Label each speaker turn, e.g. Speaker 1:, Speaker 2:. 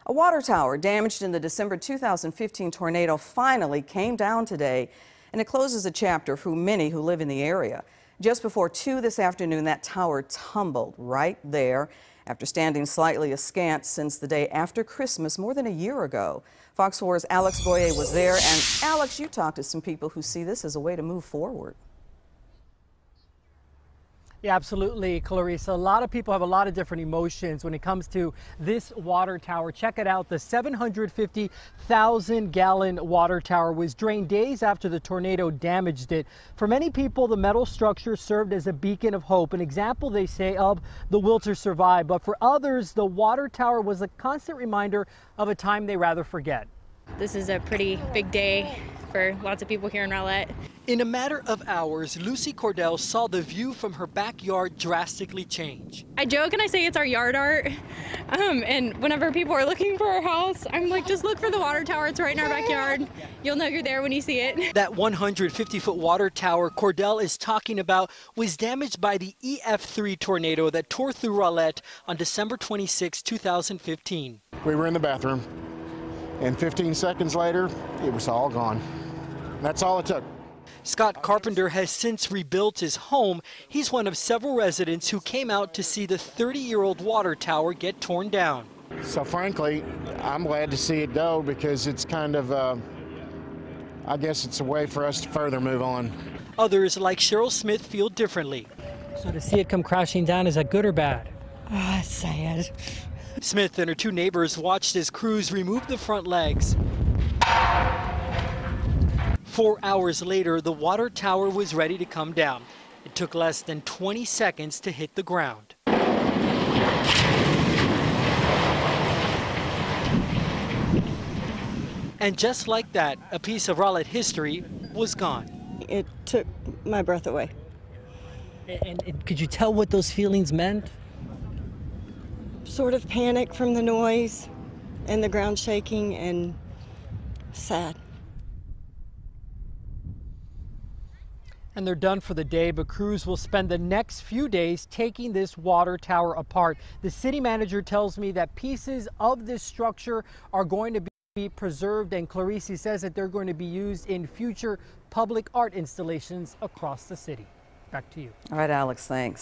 Speaker 1: A water tower damaged in the December 2015 tornado finally came down today, and it closes a chapter for many who live in the area. Just before 2 this afternoon, that tower tumbled right there after standing slightly askance since the day after Christmas more than a year ago. Fox 4's Alex Boyer was there, and Alex, you talked to some people who see this as a way to move forward.
Speaker 2: Yeah, absolutely, Clarissa. A lot of people have a lot of different emotions when it comes to this water tower. Check it out. The 750,000-gallon water tower was drained days after the tornado damaged it. For many people, the metal structure served as a beacon of hope, an example, they say, of the will to survive. But for others, the water tower was a constant reminder of a time they rather forget.
Speaker 3: This is a pretty big day for lots of people here in Rowlett.
Speaker 2: In a matter of hours, Lucy Cordell saw the view from her backyard drastically change.
Speaker 3: I joke and I say it's our yard art. And whenever people are looking for our house, I'm like, just look for the water tower. It's right in our backyard. You'll know you're there when you see it.
Speaker 2: That 150-foot water tower Cordell is talking about was damaged by the EF3 tornado that tore through Rowlett on December 26, 2015.
Speaker 4: We were in the bathroom, and 15 seconds later, it was all gone. That's all it took.
Speaker 2: Scott Carpenter has since rebuilt his home. He's one of several residents who came out to see the 30-year-old water tower get torn down.
Speaker 4: So frankly, I'm glad to see it go because it's kind of, I guess it's a way for us to further move on.
Speaker 2: Others, like Cheryl Smith, feel differently. So to see it come crashing down, is that good or bad?
Speaker 5: Oh, it's sad.
Speaker 2: Smith and her 2 neighbors watched as crews removed the front legs. 4 hours later, the water tower was ready to come down. It took less than 20 seconds to hit the ground. And just like that, a piece of Rowlett history was gone.
Speaker 5: It took my breath away.
Speaker 2: And could you tell what those feelings meant?
Speaker 5: Sort of panic from the noise and the ground shaking and sad.
Speaker 2: And they're done for the day, but crews will spend the next few days taking this water tower apart. The city manager tells me that pieces of this structure are going to be preserved, and Clarice says that they're going to be used in future public art installations across the city. Back to you.
Speaker 1: All right, Alex, thanks.